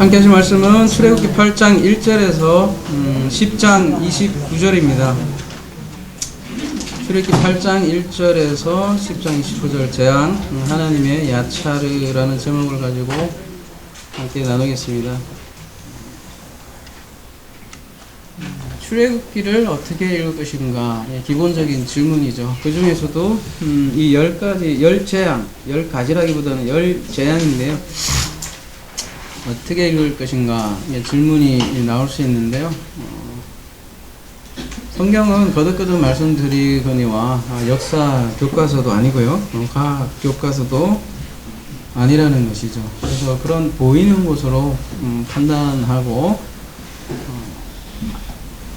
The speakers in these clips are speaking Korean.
함께 하실 말씀은 출애굽기 8장 1절에서 10장 29절입니다. 출애굽기 8장 1절에서 10장 29절 재앙 하나님의 야차르라는 제목을 가지고 함께 나누겠습니다. 출애굽기를 어떻게 읽을 것인가 기본적인 질문이죠. 그 중에서도 이 10재앙, 10가지라기보다는 10재앙인데요. 어떻게 읽을 것인가 질문이 나올 수 있는데요. 성경은 거듭거듭 말씀드리거니와 역사 교과서도 아니고요. 과학 교과서도 아니라는 것이죠. 그래서 그런 보이는 것으로 판단하고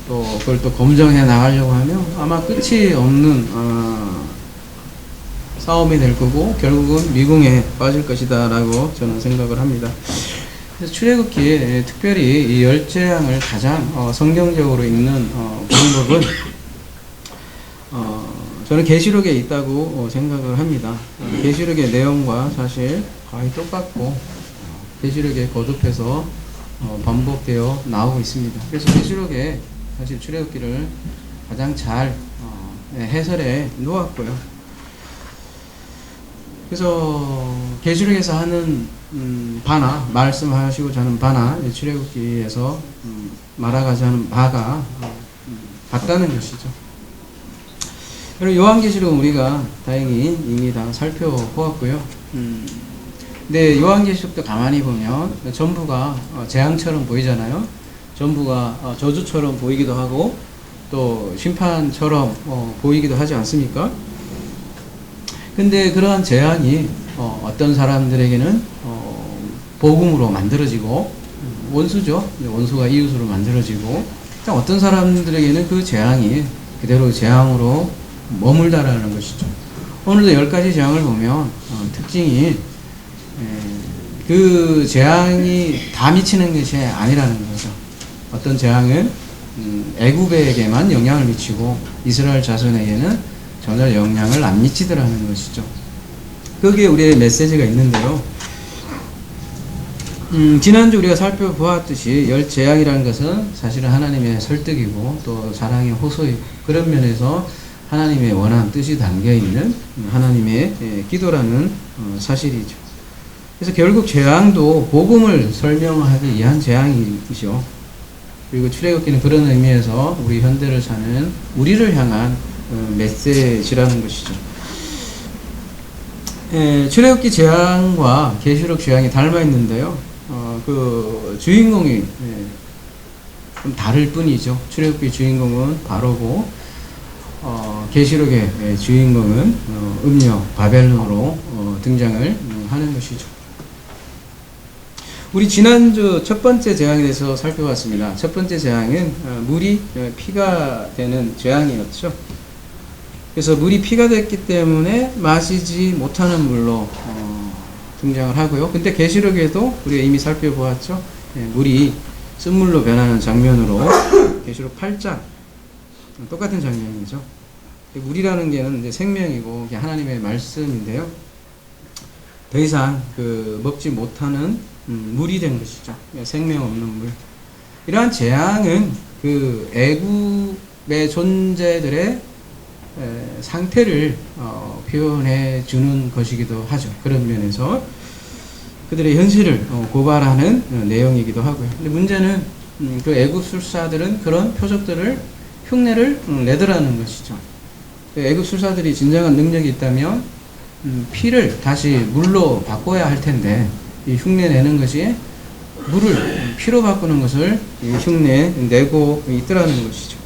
또 그걸 또 검증해 나가려고 하면 아마 끝이 없는 싸움이 될 거고 결국은 미궁에 빠질 것이다 라고 저는 생각을 합니다. 그래서 출애굽기에 특별히 이 10재앙을 가장 성경적으로 읽는 방법은 저는 계시록에 있다고 생각을 합니다. 계시록의 내용과 사실 거의 똑같고 계시록에 거듭해서 반복되어 나오고 있습니다. 그래서 계시록에 사실 출애굽기를 가장 잘 해설해 놓았고요. 그래서 계시록에서 하는 바나 말씀하시고자 하는 바나 출애굽기에서 말하고자 하는 바가 같다는 것이죠. 그리고 요한계시록은 우리가 다행히 이미 다 살펴보았고요. 근데 요한계시록도 가만히 보면 전부가 재앙처럼 보이잖아요. 전부가 저주처럼 보이기도 하고 또 심판처럼 보이기도 하지 않습니까? 근데 그러한 재앙이 어떤 사람들에게는 복음으로 만들어지고 원수죠. 원수가 이웃으로 만들어지고 어떤 사람들에게는 그 재앙이 그대로 재앙으로 머물다라는 것이죠. 오늘도 10가지 재앙을 보면 특징이 그 재앙이 다 미치는 것이 아니라는 거죠. 어떤 재앙은 애굽에게만 영향을 미치고 이스라엘 자손에게는 전혀 영향을 안 미치더라는 것이죠. 거기에 우리의 메시지가 있는데요. 지난주 우리가 살펴보았듯이 10재앙이라는 것은 사실은 하나님의 설득이고 또 사랑의 호소이고 그런 면에서 하나님의 원한 뜻이 담겨있는 하나님의 기도라는 사실이죠. 그래서 결국 재앙도 복음을 설명하기 위한 재앙이죠. 그리고 출애굽기는 그런 의미에서 우리 현대를 사는 우리를 향한 메시지라는 것이죠. 출애굽기 재앙과 계시록 재앙이 닮아 있는데요. 그 주인공이 좀 다를 뿐이죠. 출애굽기 주인공은 바로고 계시록의 주인공은 음녀 바벨론으로 등장을 하는 것이죠. 우리 지난주 첫 번째 재앙에 대해서 살펴봤습니다. 첫 번째 재앙은 물이 피가 되는 재앙이었죠. 그래서 물이 피가 됐기 때문에 마시지 못하는 물로 등장을 하고요. 근데 계시록에도 우리가 이미 살펴보았죠. 물이 쓴물로 변하는 장면으로 계시록 8장 똑같은 장면이죠. 물이라는 게는 이제 생명이고 하나님의 말씀인데요. 더 이상 먹지 못하는 물이 된 것이죠. 생명 없는 물. 이러한 재앙은 그 애굽의 존재들의 상태를 표현해 주는 것이기도 하죠. 그런 면에서 그들의 현실을 고발하는 내용이기도 하고요. 근데 문제는 그 애굽 술사들은 그런 표적들을 흉내를 내더라는 것이죠. 애굽 술사들이 진정한 능력이 있다면 피를 다시 물로 바꿔야 할 텐데 이 흉내 내는 것이 물을 피로 바꾸는 것을 흉내 내고 있더라는 것이죠.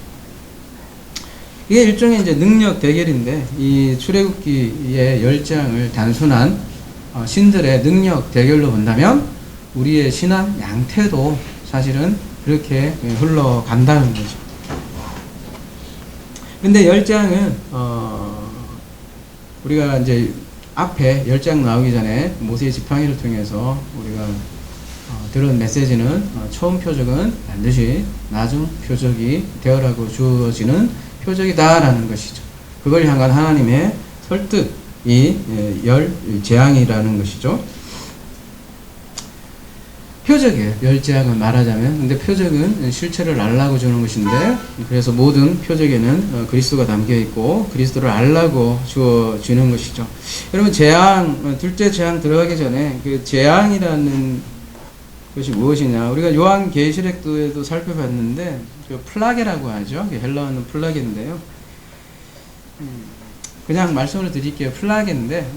이게 일종의 이제 능력 대결인데 이 출애굽기의 10장을 단순한 신들의 능력 대결로 본다면 우리의 신앙 양태도 사실은 그렇게 흘러간다는 거죠. 근데 10장은 우리가 이제 앞에 10장 나오기 전에 모세의 지팡이를 통해서 우리가 들은 메시지는 처음 표적은 반드시 나중 표적이 되어라고 주어지는 표적이다라는 것이죠. 그걸 향한 하나님의 설득이 10재앙이라는 것이죠. 표적이에요. 멸제학은 말하자면. 근데 표적은 실체를 알라고 주는 것인데, 그래서 모든 표적에는 그리스도가 담겨 있고 그리스도를 알라고 주어주는 것이죠. 여러분, 재앙, 둘째 재앙 들어가기 전에 그 재앙이라는 것이 무엇이냐, 우리가 요한계시록에도 살펴봤는데 그 플라게라고 하죠. 헬라어는 플라게인데요. 그냥 말씀을 드릴게요. 플라게인데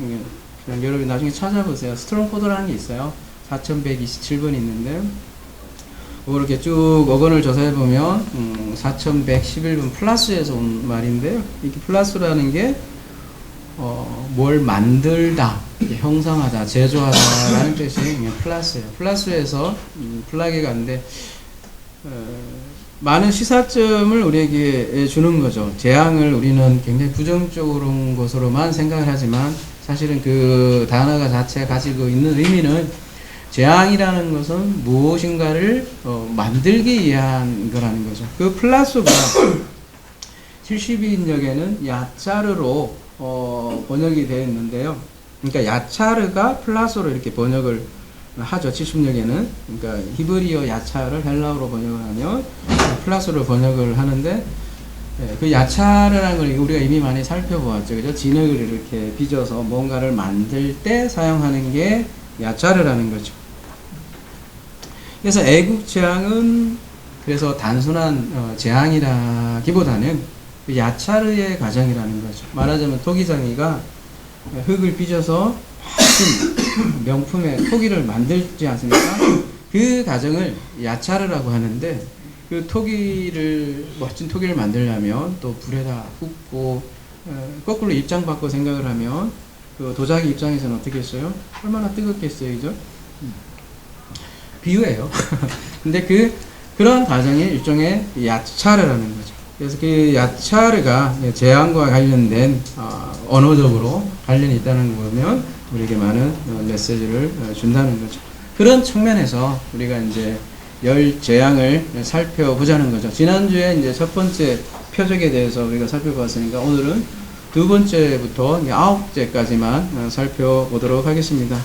그냥 여러분 나중에 찾아보세요. 스트롱코드라는 게 있어요. 4127번이 있는데, 이렇게 쭉 어건을 조사해보면 4111번 플러스에서 온 말인데요. 이게 플러스라는 게 뭘 만들다, 형상하다, 제조하다라는 뜻이 플러스예요. 플러스에서 플라게가 있는데, 많은 시사점을 우리에게 주는 거죠. 재앙을 우리는 굉장히 부정적인 것으로만 생각을 하지만, 사실은 그 단어가 자체가 가지고 있는 의미는, 재앙이라는 것은 무엇인가를 만들기 위한 거라는 거죠. 그 플라스가 72인역에는 야차르로 번역이 되어 있는데요. 그러니까 야차르가 플라스로 이렇게 번역을 하죠. 70역에는. 그러니까 히브리어 야차를 헬라어로 번역을 하면 플라스로 번역을 하는데, 그 야차르라는 걸 우리가 이미 많이 살펴보았죠. 그죠? 진흙을 이렇게 빚어서 뭔가를 만들 때 사용하는 게 야차르라는 거죠. 그래서 애국 재앙은 그래서 단순한 재앙이라기보다는 그 야차르의 과정이라는 거죠. 말하자면 토기장이가 흙을 빚어서 멋진 명품의 토기를 만들지 않습니까? 그 과정을 야차르라고 하는데, 그 토기를, 멋진 토기를 만들려면 또 불에다 굽고, 거꾸로 입장 바꿔 생각을 하면 그 도자기 입장에서는 어떻게 했어요? 얼마나 뜨겁겠어요, 그죠? 비유예요. 근데 그런 과정이 일종의 야차르라는 거죠. 그래서 그 야차르가 재앙과 관련된 언어적으로 관련이 있다는 거 보면 우리에게 많은 메시지를 준다는 거죠. 그런 측면에서 우리가 이제 열 재앙을 살펴보자는 거죠. 지난주에 이제 첫 번째 표적에 대해서 우리가 살펴봤으니까 오늘은 두 번째부터 9제까지만 살펴보도록 하겠습니다.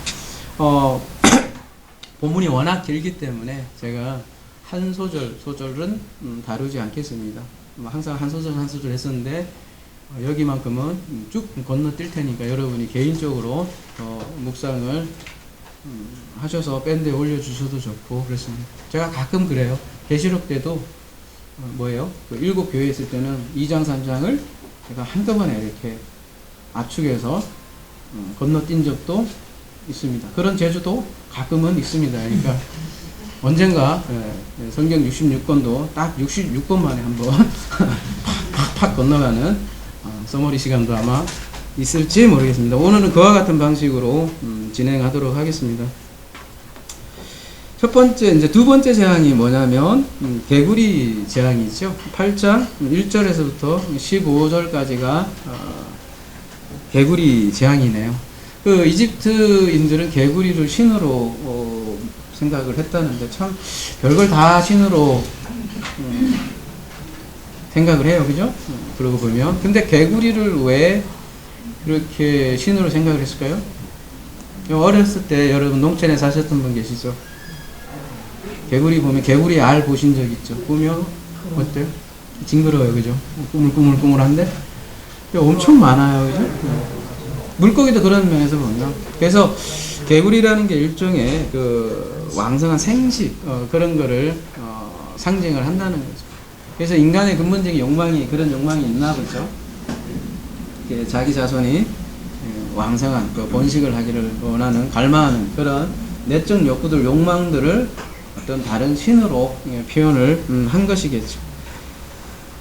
본문이 워낙 길기 때문에 제가 한 소절은 다루지 않겠습니다. 항상 한 소절 했었는데, 여기만큼은 쭉 건너뛸 테니까 여러분이 개인적으로 묵상을 하셔서 밴드에 올려주셔도 좋고 그렇습니다. 제가 가끔 그래요. 계시록 때도 뭐예요? 그 7교회 있을 때는 2장 3장을 제가 한꺼번에 이렇게 압축해서 건너뛴 적도 있습니다. 그런 재주도 가끔은 있습니다. 그러니까 언젠가 성경 66권도 딱 66권 만에 한번 팍팍 건너가는 서머리 시간도 아마 있을지 모르겠습니다. 오늘은 그와 같은 방식으로 진행하도록 하겠습니다. 첫 번째, 이제 두 번째 재앙이 뭐냐면 개구리 재앙이죠. 8장 1절에서부터 15절까지가 개구리 재앙이네요. 그 이집트인들은 개구리를 신으로 생각을 했다는데, 참 별걸 다 신으로 생각을 해요, 그죠? 그러고 보면. 근데 개구리를 왜 그렇게 신으로 생각을 했을까요? 어렸을 때 여러분 농촌에 사셨던 분 계시죠? 개구리 보면, 개구리 알 보신 적 있죠? 보면 어때요? 징그러워요, 그죠? 꾸물꾸물꾸물한데 엄청 많아요, 그죠? 물고기도 그런 면에서 보면. 그래서 개구리라는 게 일종의 그 왕성한 생식, 그런 거를 상징을 한다는 거죠. 그래서 인간의 근본적인 욕망이, 그런 욕망이 있나 보죠. 자기 자손이 왕성한 그 번식을 하기를 원하는, 갈망하는 그런 내적 욕구들, 욕망들을 어떤 다른 신으로 표현을 한 것이겠죠.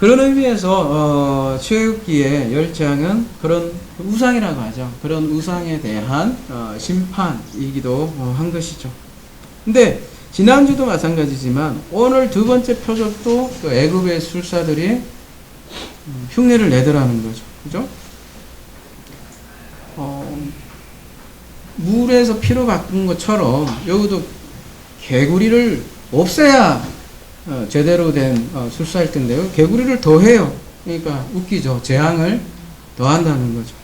그런 의미에서 출애굽기의 열장은 그런 우상이라고 하죠. 그런 우상에 대한 심판이기도 한 것이죠. 근데 지난주도 마찬가지지만 오늘 두 번째 표적도 그 애굽의 술사들이 흉내를 내더라는 거죠. 그죠? 물에서 피로 바꾼 것처럼 여기도 개구리를 없애야 제대로 된 술사일 텐데요. 개구리를 더해요. 그러니까 웃기죠. 재앙을 더한다는 거죠.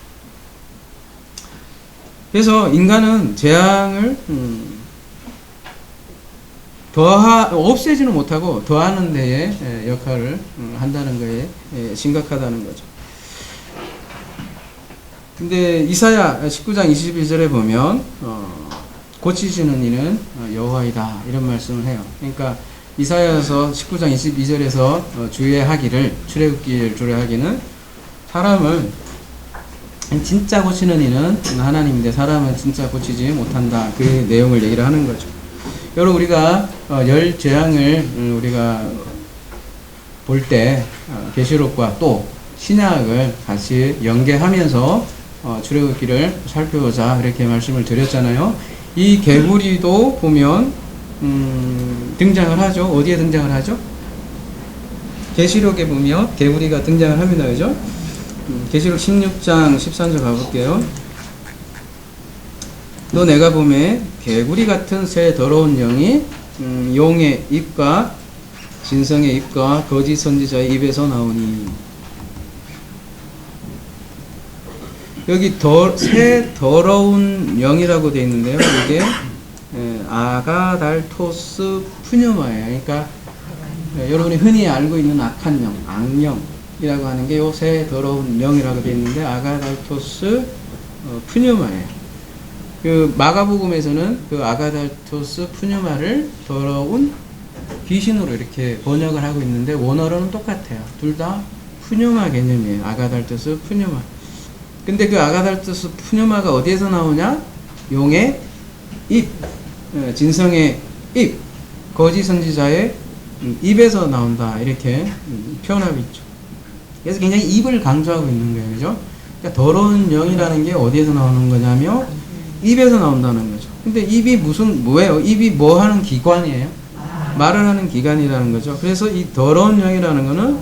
그래서 인간은 재앙을 없애지는 못하고 더하는 데에 역할을 한다는 거에 심각하다는 거죠. 근데 이사야 19장 21절에 보면 고치시는 이는 여호와이다 이런 말씀을 해요. 그러니까 이사야서 19장 22절에서 주의하기를 출애굽기를 주의하기는 사람을 진짜 고치는 이는 하나님인데 사람은 진짜 고치지 못한다. 그 내용을 얘기를 하는 거죠. 여러분 우리가 열 재앙을 우리가 볼 때 계시록과 또 신약을 같이 연계하면서 출애굽기를 살펴보자 이렇게 말씀을 드렸잖아요. 이 개구리도 보면 등장을 하죠. 어디에 등장을 하죠? 계시록에 보면 개구리가 등장을 합니다. 그죠? 계시록 16장 13절 가볼게요. 또 내가 보매 개구리 같은 새 더러운 영이 용의 입과 진성의 입과 거짓 선지자의 입에서 나오니. 여기 새 더러운 영이라고 되어 있는데요. 이게 아가달토스 푸뉴마예요. 그러니까 여러분이 흔히 알고 있는 악한 영, 악령이라고 하는 게 요 새 더러운 영이라고 되어 있는데 아가달토스 푸뉴마예요. 그 마가복음에서는 그 아가달토스 푸뉴마를 더러운 귀신으로 이렇게 번역을 하고 있는데 원어로는 똑같아요. 둘 다 푸뉴마 개념이에요. 아가달토스 푸뉴마. 근데 그 아가달토스 푸뉴마가 어디에서 나오냐? 용의 입, 진성의 입, 거짓 선지자의 입에서 나온다 이렇게 표현하고 있죠. 그래서 굉장히 입을 강조하고 있는 거예요. 그죠? 그러니까 더러운 영이라는 게 어디에서 나오는 거냐면 입에서 나온다는 거죠. 근데 입이 뭐예요? 입이 뭐 하는 기관이에요? 말을 하는 기관이라는 거죠. 그래서 이 더러운 영이라는 거는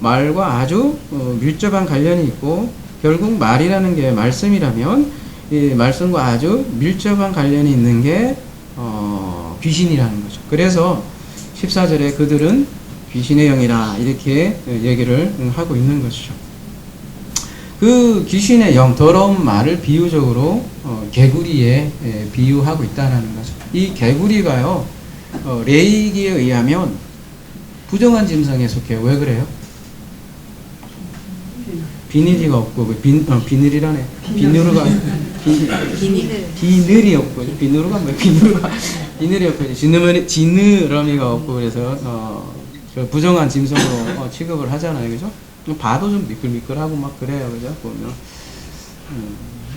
말과 아주 밀접한 관련이 있고 결국 말이라는 게 말씀이라면 이 말씀과 아주 밀접한 관련이 있는 게 귀신이라는 거죠. 그래서 14절에 그들은 귀신의 영이라 이렇게 얘기를 하고 있는 것이죠. 그 귀신의 영, 더러운 말을 비유적으로 개구리에 비유하고 있다는 거죠. 이 개구리가요, 레이기에 의하면 부정한 짐승에 속해요. 왜 그래요? 비늘이가 없고, 비늘이라네. 비늘이 없고, 비누르가 뭐야? 비늘이 없고, 지느러미가 없고, 그래서, 부정한 짐승으로 취급을 하잖아요. 그죠? 봐도 좀 미끌미끌하고 막 그래요. 그죠? 보면.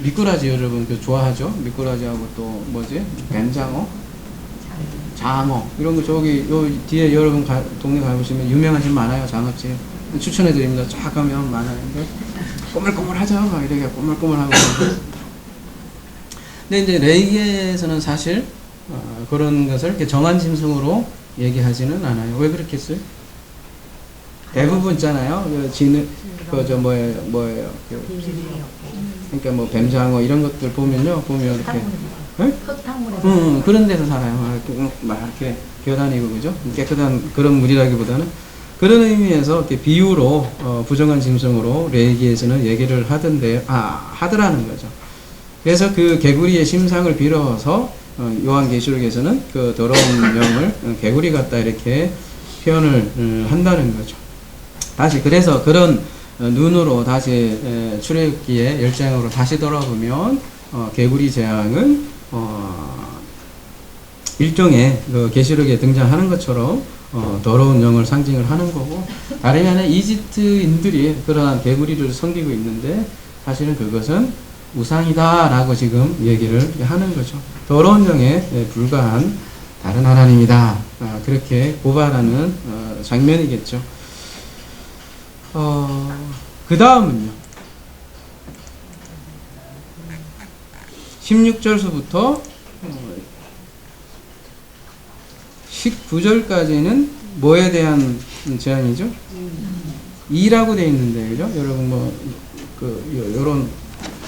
미꾸라지 여러분 좋아하죠? 미꾸라지하고 또 뭐지? 뱀장어? 장어. 이런 거 저기, 요 뒤에 여러분 동네 가보시면 유명한 집 많아요. 장어집. 추천해드립니다. 쫙 가면 많아요. 꼬물꼬물하죠? 막 이렇게 꼬물꼬물하고. 근데 이제 레이기에서는 사실, 그런 것을 이렇게 정한 짐승으로 얘기하지는 않아요. 왜 그렇겠어요? 대부분 있잖아요. 뭐예요? 그러니까 뭐 뱀장어 이런 것들 보면요. 보면 이렇게. 응? 그런 데서 살아요. 막 이렇게 기어다니고, 그죠? 깨끗한 그런 물이라기보다는 그런 의미에서 이렇게 비유로, 부정한 짐승으로 레이기에서는 얘기를 하더라는 거죠. 그래서 그 개구리의 심상을 빌어서, 요한계시록에서는 그 더러운 영을 개구리 같다 이렇게 표현을 한다는 거죠. 다시 그래서 그런 눈으로 다시 출애굽기의 열장으로 다시 돌아보면 개구리 재앙은 일종의 그 계시록에 등장하는 것처럼 더러운 영을 상징을 하는 거고, 다름이 아니라 이집트인들이 그러한 개구리를 섬기고 있는데 사실은 그것은 우상이다라고 지금 얘기를 하는 거죠. 더러운 영에 불과한 다른 하나님이다. 그렇게 고발하는 장면이겠죠. 그 다음은요. 16절서부터 19절까지는 뭐에 대한 제안이죠? 이라고 되어 있는데, 그죠? 여러분, 요런,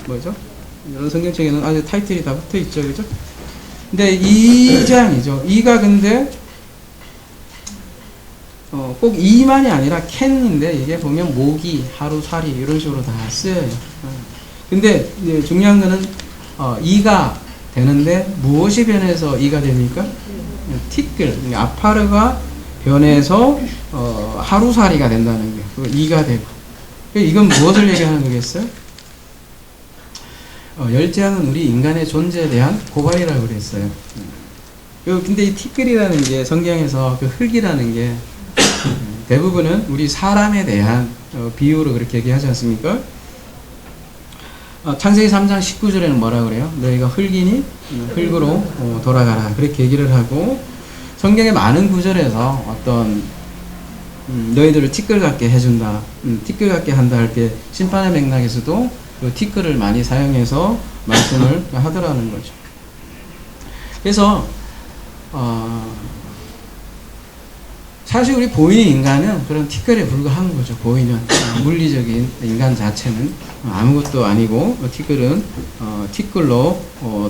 뭐죠? 이런 성경책에는 아주 타이틀이 다 붙어 있죠, 그죠? 근데 이 제안이죠. 이가 근데, 꼭 이만이 아니라 캔인데, 이게 보면 모기, 하루, 살이, 이런 식으로 다 쓰여요. 근데, 중요한 거는, 이가 되는데, 무엇이 변해서 이가 됩니까? 티끌, 아파르가 변해서 하루살이가 된다는 게, 그 이가 되고. 이건 무엇을 얘기하는 거겠어요? 열재앙은 우리 인간의 존재에 대한 고발이라고 그랬어요. 근데 이 티끌이라는 게 성경에서 그 흙이라는 게 대부분은 우리 사람에 대한 비유로 그렇게 얘기하지 않습니까? 창세기 3장 19절에는 뭐라 그래요? 너희가 흙이니 흙으로 돌아가라. 그렇게 얘기를 하고, 성경의 많은 구절에서 어떤 너희들을 티끌 같게 해준다, 티끌 같게 한다 할 때 심판의 맥락에서도 그 티끌을 많이 사용해서 말씀을 하더라는 거죠. 그래서 사실 우리 보이는 인간은 그런 티끌에 불과한 거죠. 보이는 물리적인 인간 자체는 아무것도 아니고, 티끌은 티끌로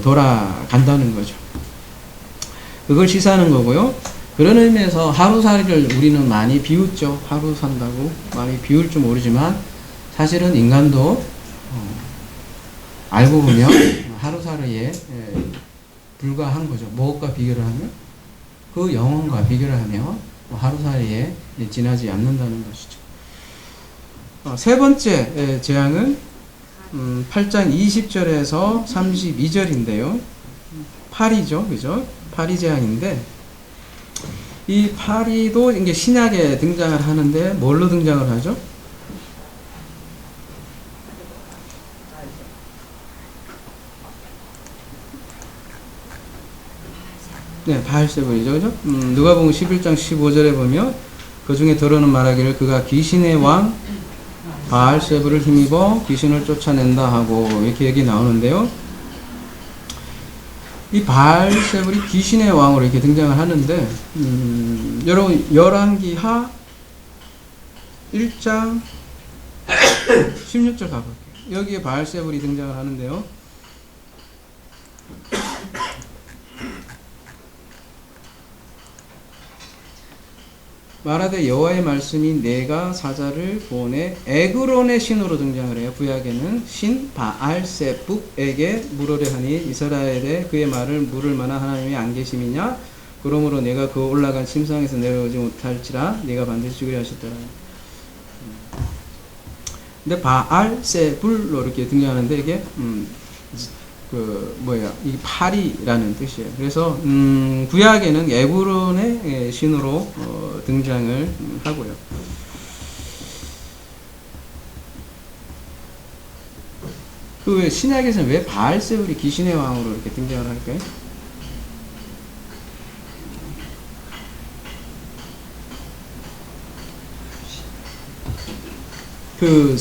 돌아간다는 거죠. 그걸 시사하는 거고요. 그런 의미에서 하루살이를 우리는 많이 비웃죠. 하루 산다고 많이 비울 줄 모르지만 사실은 인간도 알고 보면 하루살이에 불과한 거죠. 무엇과 비교를 하면? 그 영혼과 비교를 하면 하루살이에 지나지 않는다는 것이죠. 세 번째 재앙은 8장 20절에서 32절인데요. 파리죠, 그죠? 파리 재앙인데, 이 파리도 이제 신약에 등장을 하는데 뭘로 등장을 하죠? 네, 바알세불이죠, 그죠? 누가복음 11장 15절에 보면 그 중에 들어는 말하기를 그가 귀신의 왕 바알세불을 힘입어 귀신을 쫓아낸다 하고 이렇게 얘기 나오는데요. 이 바알세불이 귀신의 왕으로 이렇게 등장을 하는데, 여러분 열왕기하 1장 16절 가볼게요. 여기에 바알세불이 등장을 하는데요. 말하되 여호와의 말씀이 내가 사자를 보내 에그론의 신으로 등장을 해요. 구약에는 신 바알세북에게 물으려 하니 이스라엘에 그의 말을 물을 만한 하나님이 안 계심이냐? 그러므로 내가 그 올라간 침상에서 내려오지 못할지라 네가 반드시 죽으려 하셨더라. 근데 바알세불로 이렇게 등장하는데 이게 이 파리라는 뜻이에요. 그래서 구약에는 에그론의 신으로 등장을 하고요. 그 신약에서는 왜 바알세불이 귀신의 왕으로 이렇게 등장을 할까요? 그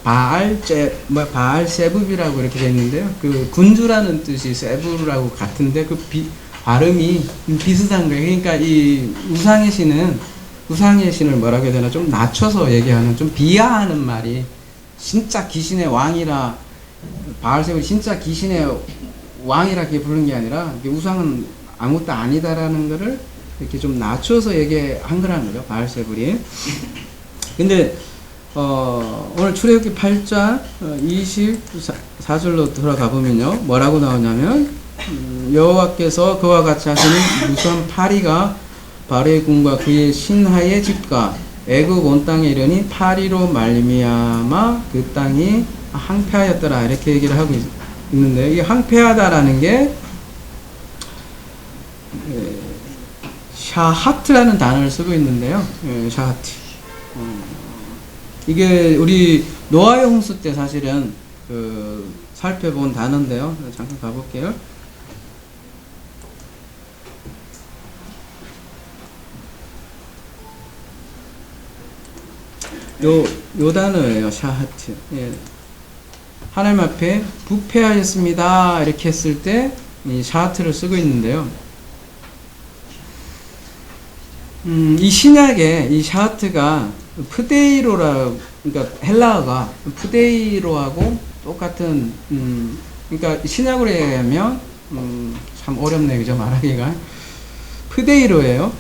바알세붑이라고 이렇게 되어 있는데요. 그 군주라는 뜻이 세부라고 같은데 그 발음이 비슷한 거예요. 그러니까 이 우상의 신을 뭐라고 해야 되나, 좀 낮춰서 얘기하는, 좀 비하하는 말이, 진짜 귀신의 왕이라, 바알세붑이 진짜 귀신의 왕이라 이렇게 부르는 게 아니라 우상은 아무것도 아니다라는 거를 이렇게 좀 낮춰서 얘기한 거라는 거죠, 바알세붑이. 근데 오늘 출애굽기 8장 24절로 들어가 보면요, 뭐라고 나오냐면 여호와께서 그와 같이 하시는 무서운 파리가 바로의 군과 그의 신하의 집과 애굽 온 땅에 이르니 파리로 말미암아 그 땅이 항폐하였더라, 이렇게 얘기를 하고 있는데, 이 항폐하다라는 게 샤하트라는 단어를 쓰고 있는데요. 샤하트. 이게 우리 노아의 홍수 때 사실은 살펴본 단어인데요. 잠깐 가볼게요. 요 단어예요. 샤하트. 예. 하나님 앞에 부패하였습니다, 이렇게 했을 때 이 샤하트를 쓰고 있는데요. 이 신약에 이 샤하트가 프데이로라, 그러니까 헬라어가 프데이로하고 똑같은, 그러니까 신약으로 얘기하면 참 어렵네, 그죠, 말하기가. 프데이로예요.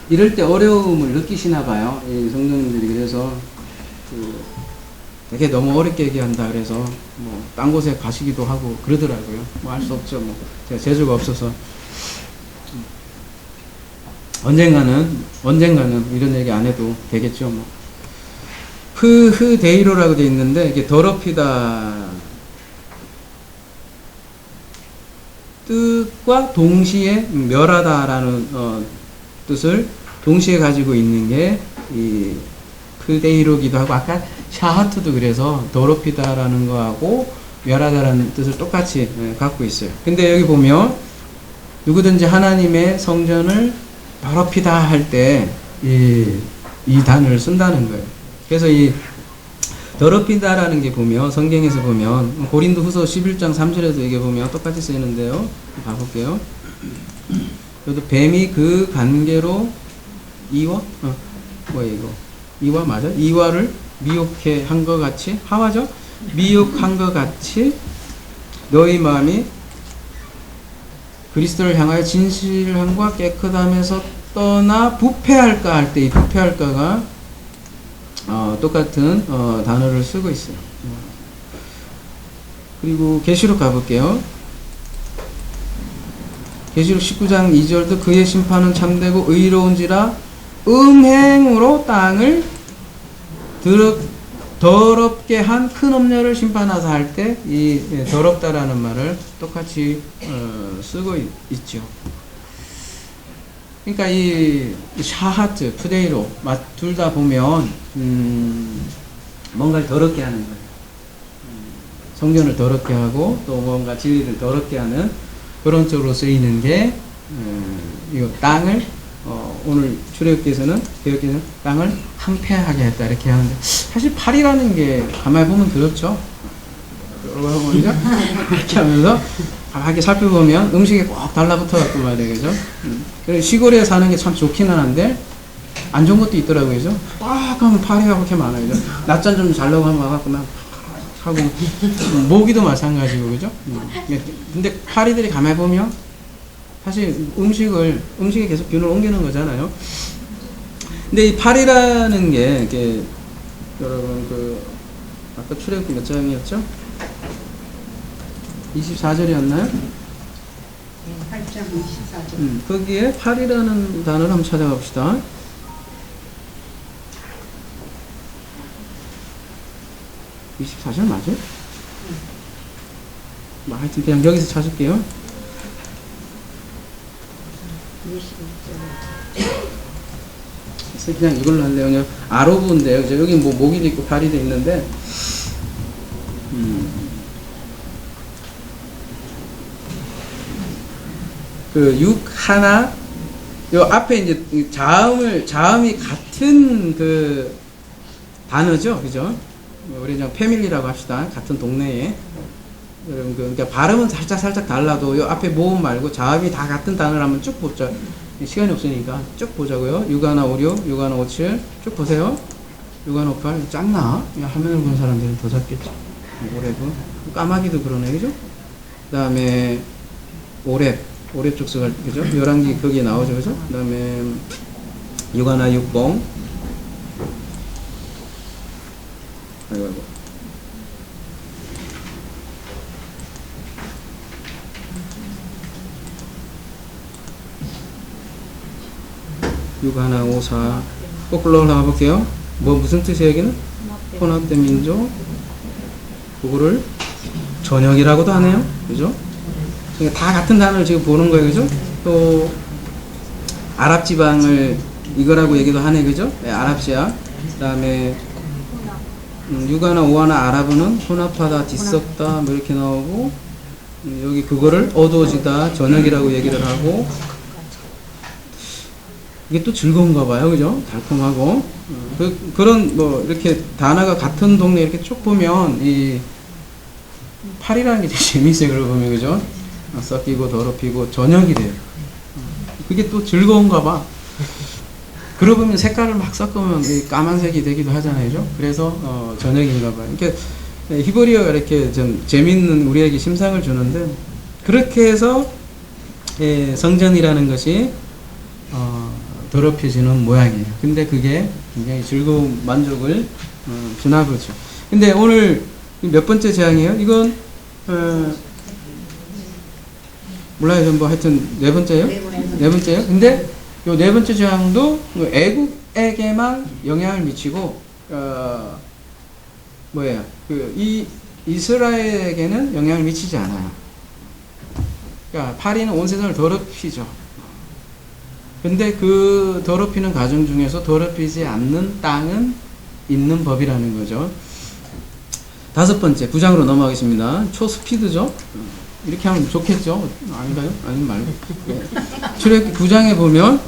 이럴 때 어려움을 느끼시나 봐요, 이 성도님들이. 그래서 되게 너무 어렵게 얘기한다 그래서 뭐 딴 곳에 가시기도 하고 그러더라고요. 뭐 할 수 없죠. 뭐 제가 재주가 없어서 언젠가는 이런 얘기 안 해도 되겠죠. 뭐 데이로라고 되어 있는데 이게 더럽히다 뜻과 동시에 멸하다라는 뜻을 동시에 가지고 있는 게 이 크데이로기도 하고 아까 샤하트도 그래서 더럽히다라는 거하고 멸하다라는 뜻을 똑같이 갖고 있어요. 근데 여기 보면 누구든지 하나님의 성전을 더럽히다 할 때 이 단어를 쓴다는 거예요. 그래서 이 더럽히다라는 게 보면 성경에서 보면 고린도후서 11장 3절에도 이게 보면 똑같이 쓰이는데요. 봐볼게요. 그래도 뱀이 그 관계로 이와 뭐야 이거 이와 맞아? 이와를 미혹해 한 것 같이 하와죠? 미혹한 것 같이 너희 마음이 그리스도를 향하여 진실함과 깨끗함에서 떠나 부패할까 할 때 이 부패할까가 똑같은 단어를 쓰고 있어요. 그리고 계시록 가볼게요. 계시록 19장 2절도 그의 심판은 참되고 의로운지라 음행으로 땅을 더럽게 한 큰 음녀를 심판하사 할 때 이 더럽다라는 말을 똑같이 쓰고 있죠. 그러니까 이 샤하트, 푸데이로 둘 다 보면 뭔가를 더럽게 하는 거예요. 성전을 더럽게 하고 또 뭔가 진리를 더럽게 하는 그런 쪽으로 쓰이는 게 이 땅을 오늘 출애굽기에서는 개혁기에서는 땅을 황폐하게 했다 이렇게 하는데 사실 팔이라는 게 가만히 보면 그렇죠. 이렇게 하면서 가만히 살펴보면 음식에 꼭 달라붙어 갖고 말이에요, 그죠? 그래서 시골에 사는 게 참 좋기는 한데 안 좋은 것도 있더라고요, 그죠? 딱 하면 파리가 그렇게 많아요, 그죠? 낮잠 좀 자려고 하면 와갖고 막 하고 모기도 마찬가지고, 그죠? 근데 파리들이 가만히 보면 사실 음식에 계속 균을 옮기는 거잖아요. 근데 이 팔이라는 게 이렇게 여러분 아까 출애굽기 몇 장이었죠? 24절이었나요? 8장 24절. 거기에 팔이라는 단어를 한번 찾아봅시다. 음. 24절 맞아요? 뭐 하여튼 그냥 여기서 찾을게요. 26절. 그냥 이걸로 할래요. 그냥 아로브인데요. 여기 뭐 모기도 있고 파리도 있는데, 그 육 하나 요 앞에 이제 자음이 같은 그 단어죠, 그죠? 우리 그냥 패밀리라고 합시다. 같은 동네에. 여러분 그러니까 발음은 살짝 달라도 요 앞에 모음 말고 자음이 다 같은 단어를 한번 쭉 보자. 시간이 없으니까 쭉 보자고요. 6156, 6157 쭉 보세요. 6158 작나? 화면을 보는 사람들은 더 작겠죠. 오랩은 까마귀도 그러네, 그죠? 그 다음에 오랩 족수가 그죠? 11기 거기에 나오죠, 그죠? 그 다음에 6160 아이고 6154 거꾸로 올라가 볼게요. 무슨 뜻이에요, 여기는? 혼합된 민족. 그거를 전역이라고도 하네요. 그죠? 그러니까 다 같은 단어를 지금 보는 거예요. 그죠? 또, 아랍 지방을 이거라고 얘기도 하네. 그죠? 네, 아랍시아. 그 다음에, 유가나 오하나 아랍어는 혼합하다, 뒤섞다, 뭐 이렇게 나오고, 여기 그거를 어두워지다, 전역이라고 얘기를 하고, 이게 또 즐거운가 봐요. 그죠? 달콤하고. 그런, 이렇게 단어가 같은 동네 이렇게 쭉 보면, 이, 팔이라는 게 되게 재밌어요. 그러고 보면, 그죠? 섞이고, 더럽히고, 전역이 돼요. 그게 또 즐거운가 봐. 그러고 보면 색깔을 막 섞으면 까만색이 되기도 하잖아요. 그죠? 그래서, 전역인가 봐요. 이렇게, 히브리어가 이렇게 좀 재밌는 우리에게 심상을 주는데, 그렇게 해서, 성전이라는 것이, 더럽혀지는 모양이에요. 근데 그게 굉장히 즐거운 만족을 주나 보죠. 근데 오늘 몇 번째 재앙이에요? 이건 몰라요. 뭐 하여튼 네 번째예요? 네 번째예요. 근데 요 네 번째 재앙도 애국에게만 영향을 미치고 뭐예요? 이 이스라엘에게는 영향을 미치지 않아요. 그러니까 파리는 온 세상을 더럽히죠. 근데 그 더럽히는 과정 중에서 더럽히지 않는 땅은 있는 법이라는 거죠. 다섯 번째, 9장으로 넘어가겠습니다. 초스피드죠? 이렇게 하면 좋겠죠? 아닌가요? 아니면 말고. 출애굽기 9장에 보면,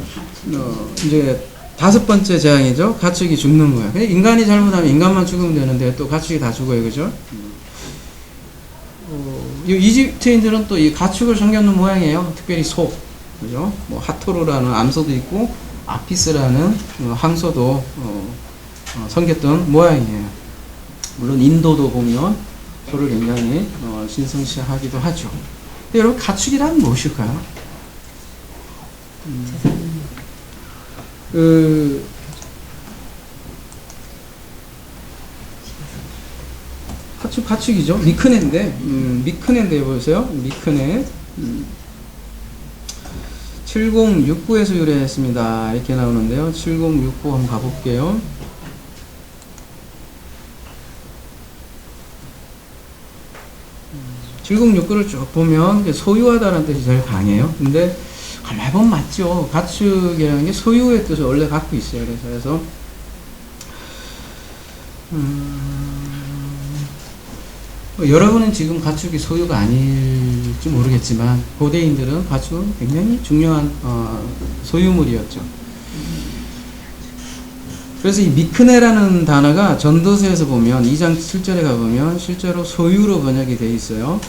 이제 다섯 번째 재앙이죠? 가축이 죽는 거야. 근데 인간이 잘못하면 인간만 죽으면 되는데 또 가축이 다 죽어요. 그죠? 이 이집트인들은 또 이 가축을 섬겼는 모양이에요. 특별히 소. 그죠? 뭐, 하토르라는 암소도 있고, 아피스라는 항소도, 섬겼던 모양이에요. 물론 인도도 보면 소를 굉장히 신성시하기도 하죠. 근데 여러분 가축이란 무엇일까요? 가축이죠. 미크네인데 미크네인데 보세요. 미크네 7069에서 유래했습니다. 이렇게 나오는데요. 7069 한번 가볼게요. 7069를 쭉 보면 소유하다는 뜻이 제일 강해요. 근데 가만히 보면 맞죠. 가축이라는 게 소유의 뜻을 원래 갖고 있어요. 그래서 여러분은 지금 가축이 소유가 아닐지 모르겠지만 고대인들은 가축은 굉장히 중요한 소유물이었죠. 그래서 이 미크네라는 단어가 전도서에서 보면 2장 7절에 가보면 실제로 소유로 번역이 되어 있어요.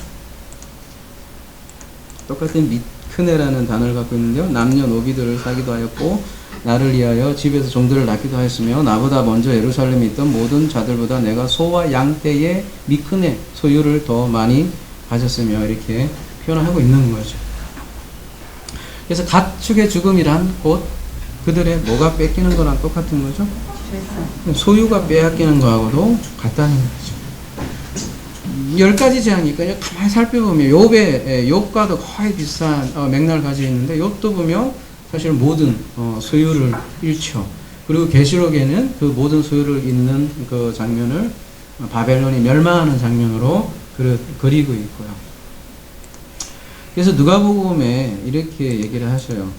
똑같은 미크네라는 단어를 갖고 있는데요. 남녀노비들을 사기도 하였고 나를 위하여 집에서 종들을 낳기도 하였으며 나보다 먼저 예루살렘에 있던 모든 자들보다 내가 소와 양떼의 미크네 소유를 더 많이 가졌으며 이렇게 표현하고 있는 거죠. 그래서 가축의 죽음이란 곧 그들의 뭐가 뺏기는 거랑 똑같은 거죠. 소유가 빼앗기는 거하고도 같다는 거죠. 10가지 재앙이니까 가만히 살펴보면 욥과도 거의 비슷한 맥락을 가지고 있는데 욥도 보면 사실 모든 소유를 잃죠. 그리고 계시록에는 그 모든 소유를 잃는 그 장면을 바벨론이 멸망하는 장면으로 그리고 있고요. 그래서 누가복음에 이렇게 얘기를 하셔요.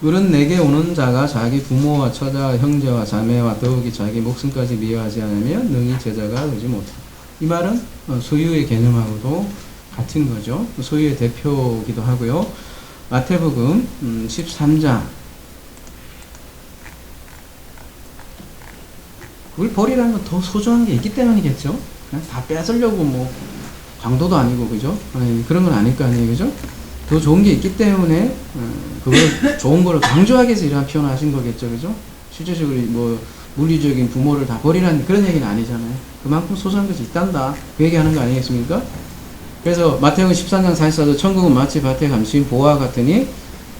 을은 내게 오는 자가 자기 부모와 처자와 형제와 자매와 더욱이 자기 목숨까지 미워하지 않으면 능히 제자가 되지 못한다. 이 말은 소유의 개념하고도 같은 거죠. 소유의 대표기도 하고요. 마태복음 13장 그걸 버리라는 건 더 소중한 게 있기 때문이겠죠. 그냥 다 뺏으려고 뭐 강도도 아니고 그죠? 아니, 그런 건 아닐 거 아니에요. 그죠? 더 좋은 게 있기 때문에 그걸 좋은 거를 강조하기 위해서 이런 표현을 하신 거겠죠. 그죠? 실제적으로 뭐 물리적인 부모를 다 버리라는 그런 얘기는 아니잖아요. 그만큼 소중한 것이 있단다. 그 얘기하는 거 아니겠습니까? 그래서 마태복음 13장 44절 천국은 마치 밭에 감추인 보화 같으니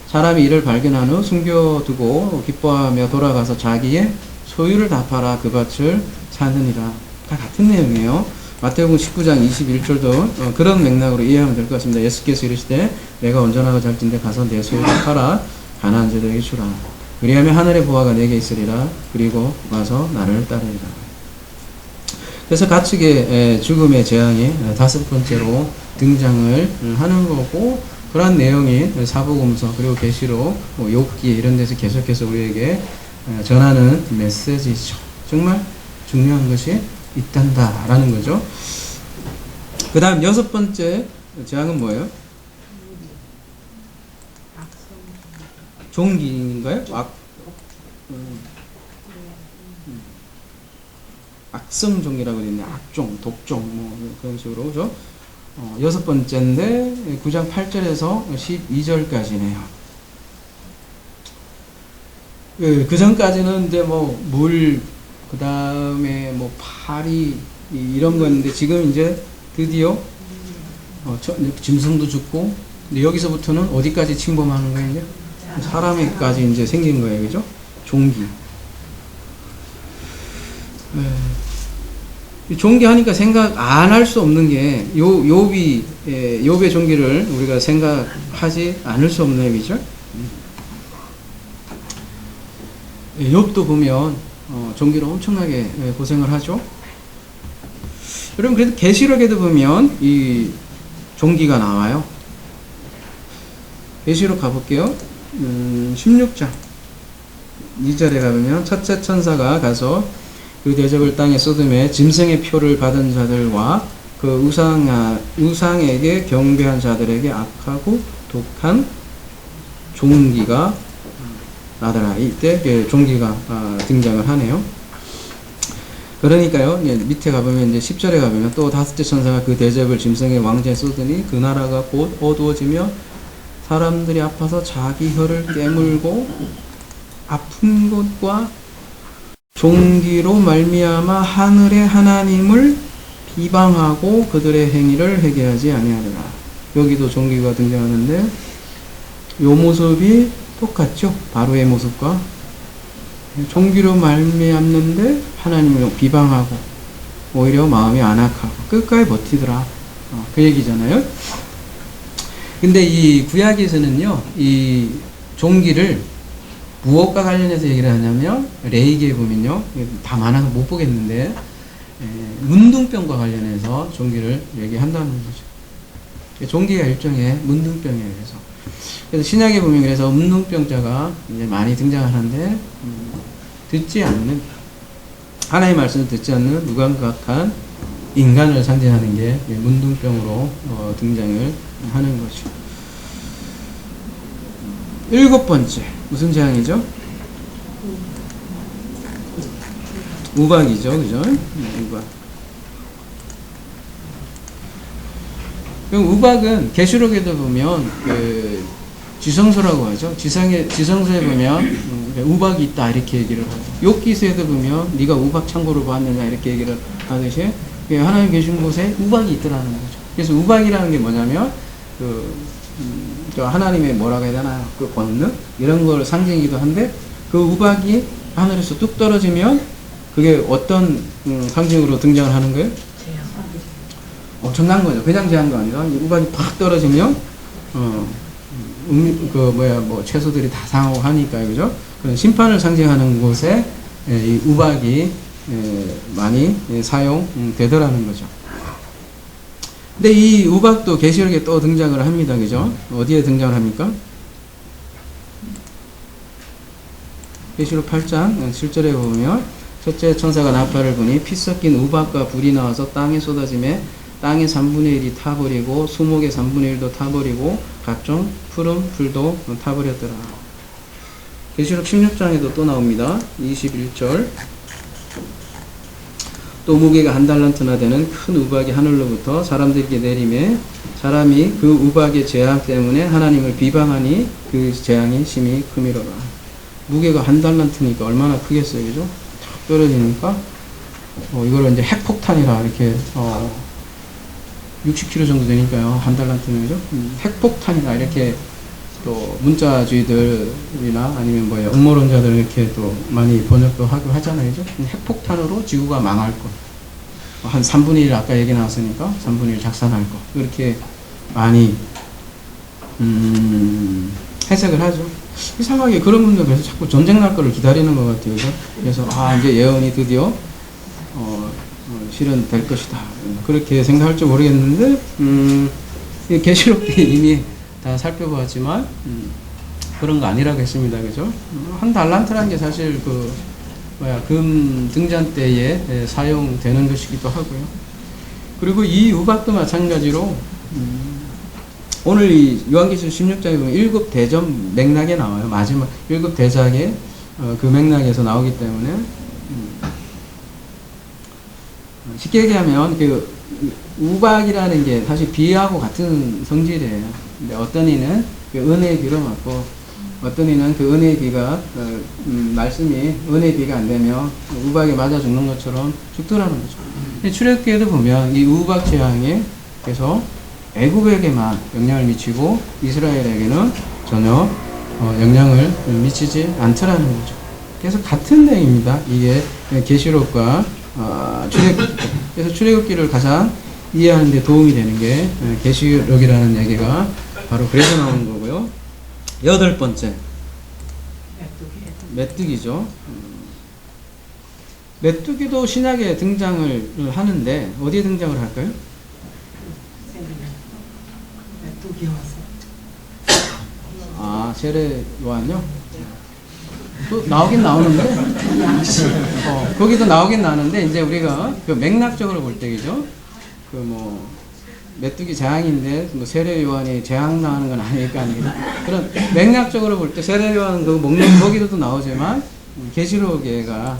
사람이 이를 발견한 후 숨겨두고 기뻐하며 돌아가서 자기의 소유를 다 팔아 그 밭을 사느니라. 다 같은 내용이에요. 마태복음 19장 21절도 그런 맥락으로 이해하면 될 것 같습니다. 예수께서 이르시되 내가 온전하고 잘진데 가서 내 소유를 팔아 가난한 자들에게 주라. 그리하면 하늘의 보화가 내게 있으리라. 그리고 와서 나를 따르리라. 그래서 가축의 죽음의 재앙이 다섯 번째로 등장을 하는 거고 그러한 내용이 사복음서 그리고 계시록 욥기 이런 데서 계속해서 우리에게 전하는 메시지죠. 정말 중요한 것이 있단다라는 거죠. 그 다음 여섯 번째 재앙은 뭐예요? 종기인가요? 악성종이라고 되어 있네. 악종, 독종, 뭐 그런 식으로 그죠? 여섯 번째인데 9장 8절에서 12절까지네요. 그 전까지는 이제 뭐 물, 그 다음에 뭐 파리 이런 거였는데 지금 이제 드디어 짐승도 죽고 근데 여기서부터는 어디까지 침범하는 거예요? 이제 사람에까지 이제 생긴 거예요, 그죠? 종기. 이 종기하니까 생각 안 할 수 없는 게 욥의 종기를 우리가 생각하지 않을 수 없는 얘기죠. 욥도 보면 종기로 엄청나게 고생을 하죠. 여러분 그래도 계시록에도 보면 이 종기가 나와요. 계시록 가볼게요. 16장 2절에 가보면 첫째 천사가 가서 그 대적을 땅에 쏟음에 짐승의 표를 받은 자들과 그 우상에게 경배한 자들에게 악하고 독한 종기가 나더라. 이때 종기가 등장을 하네요. 그러니까요, 밑에 가보면 이제 10절에 가보면 또 다섯째 천사가 그 대접을 짐승의 왕자에 쏟으니 그 나라가 곧 어두워지며 사람들이 아파서 자기 혀를 깨물고 아픈 것과 종기로 말미암아 하늘의 하나님을 비방하고 그들의 행위를 회개하지 아니하리라. 여기도 종기가 등장하는데 요 모습이 똑같죠. 바로의 모습과 종기로 말미암는데 하나님을 비방하고 오히려 마음이 안악하고 끝까지 버티더라. 그 얘기잖아요. 근데 이 구약에서는요, 이 종기를 무엇과 관련해서 얘기를 하냐면, 레이기에 보면요, 다 많아서 못 보겠는데, 문둥병과 관련해서 종기를 얘기한다는 거죠. 종기가 일종의 문둥병이에요. 그래서 신약에 보면 그래서 문둥병자가 이제 많이 등장하는데, 듣지 않는, 하나님의 말씀을 듣지 않는 무감각한 인간을 상징하는 게 문둥병으로 등장을 하는 거죠. 7번째 무슨 재앙이죠? 우박이죠, 그죠? 우박. 우박은 계시록에도 보면 그 지성소라고 하죠. 지성소에 보면 우박이 있다 이렇게 얘기를 하죠. 욥기서에도 보면 네가 우박 창고를 보았느냐 이렇게 얘기를 하듯이 하나님 계신 곳에 우박이 있더라는 거죠. 그래서 우박이라는 게 뭐냐면 하나님의 뭐라고 해야 되나요? 그 권능 이런 걸 상징이기도 한데 그 우박이 하늘에서 뚝 떨어지면 그게 어떤 상징으로 등장을 하는 거예요? 엄청난 거죠. 그냥 재앙도 아니라 우박이 팍 떨어지면 채소들이 다 상하고 하니까 그죠? 그런 심판을 상징하는 곳에 이 우박이 많이 사용되더라는 거죠. 근데 이 우박도 계시록에 또 등장을 합니다. 그죠? 어디에 등장을 합니까? 계시록 8장 7절에 보면 첫째 천사가 나팔을 부니 피 섞인 우박과 불이 나와서 땅에 쏟아지매 땅의 3분의 1이 타버리고 수목의 3분의 1도 타버리고 각종 푸른 풀도 타버렸더라. 계시록 16장에도 또 나옵니다. 21절 또 무게가 1달란트나 되는 큰 우박이 하늘로부터 사람들에게 내리매 사람이 그 우박의 재앙 때문에 하나님을 비방하니 그 재앙이 심히 크미로라. 무게가 1달란트니까 얼마나 크겠어요, 그죠? 탁 떨어지니까 이거를 이제 핵폭탄이라 이렇게 60kg 정도 되니까요. 1달란트는 그죠? 핵폭탄이라 이렇게 또 문자주의들이나 아니면 음모론자들 이렇게 또 많이 번역도 하고 하잖아요. 그죠? 핵폭탄으로 지구가 망할 것. 한 3분의 1 아까 얘기 나왔으니까 3분의 1 작산할 것. 그렇게 많이 해석을 하죠. 이상하게 그런 분들 그래서 자꾸 전쟁 날 거를 기다리는 것 같아요. 그죠? 그래서 이제 예언이 드디어 실현될 것이다. 그렇게 생각할지 모르겠는데 계시록 때 이미 다 살펴보았지만 그런 거 아니라고 했습니다. 그죠? 1달란트라는 게 사실 금 등잔 때에 사용되는 것이기도 하고요. 그리고 이 우박도 마찬가지로 오늘 이 요한계시록 16장에 보면 7 대전 맥락에 나와요. 마지막 7 대작의 그 맥락에서 나오기 때문에 쉽게 얘기하면 그 우박이라는 게 사실 비하고 같은 성질이에요. 근데 어떤 이는 그 은혜의 비로 맞고 어떤 이는 그 은혜의 비가 말씀이 은혜의 비가 안 되면 우박에 맞아 죽는 것처럼 죽더라는 거죠. 출애굽기에도 보면 이 우박 재앙에 그래서 애굽에게만 영향을 미치고 이스라엘에게는 전혀 영향을 미치지 않더라는 거죠. 그래서 같은 내용입니다. 이게 계시록과 출애굽기. 그래서 출애굽기를 가장 이해하는 데 도움이 되는 게 계시록이라는 얘기가 바로 그래서 나오는 거고요. 여덟 번째, 메뚜기죠. 메뚜기도 신약에 등장을 하는데 어디에 등장을 할까요? 메뚜기 와서 세례 요한요? 또 나오긴 나오는데 거기도 나오긴 나오는데 이제 우리가 그 맥락적으로 볼 때죠. 그 뭐 메뚜기 재앙인데 뭐 세례 요한이 재앙 나오는 건 아니니까 아니겠죠. 그런 맥락적으로 볼 때 세례 요한 그 먹는 거기도 나오지만 계시록에가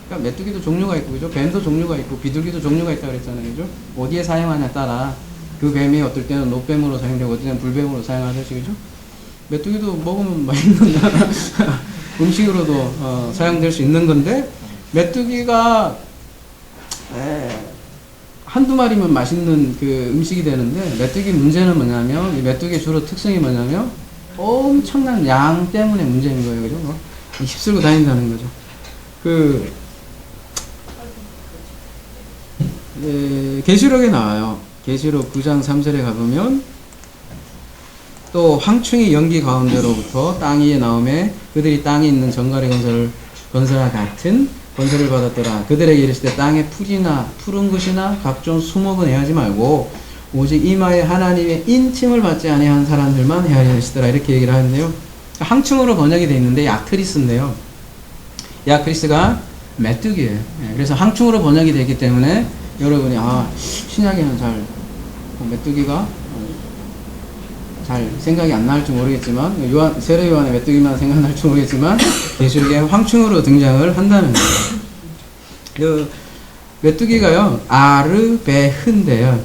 그러니까 메뚜기도 종류가 있고 그죠? 뱀도 종류가 있고 비둘기도 종류가 있다 그랬잖아요. 그죠? 어디에 사용하냐에 따라 그 뱀이 어떨 때는 노뱀으로 사용되고 어떨 때는 불뱀으로 사용하듯이 그죠? 메뚜기도 먹으면 맛있는 음식으로도 사용될 수 있는 건데 메뚜기가 한두 마리면 맛있는 그 음식이 되는데 메뚜기 문제는 뭐냐면 이 메뚜기의 주로 특성이 뭐냐면 엄청난 양 때문에 문제인 거예요. 그죠? 휩쓸고 다닌다는 거죠. 계시록에 나와요. 계시록 9장 3절에 가보면 또 황충이 연기 가운데로부터 땅 위에 나오매 그들이 땅에 있는 정갈의 건설과 같은 건설을 받았더라. 그들에게 이르시되 땅에 풀이나 푸른 것이나 각종 수목은 해하지 말고 오직 이마에 하나님의 인침을 받지 아니한 사람들만 해하려 하시더라. 이렇게 얘기를 하는데요. 항충으로 번역이 되어 있는데 야크리스인데요. 야크리스가 메뚜기예요. 그래서 항충으로 번역이 되기 때문에 여러분이 신약에는 잘 메뚜기가 잘 생각이 안 날지 모르겠지만 세례 요한의 메뚜기만 생각날지 모르겠지만 계시록에 황충으로 등장을 한다는 거예요. 그 메뚜기가요 아르베흐인데요.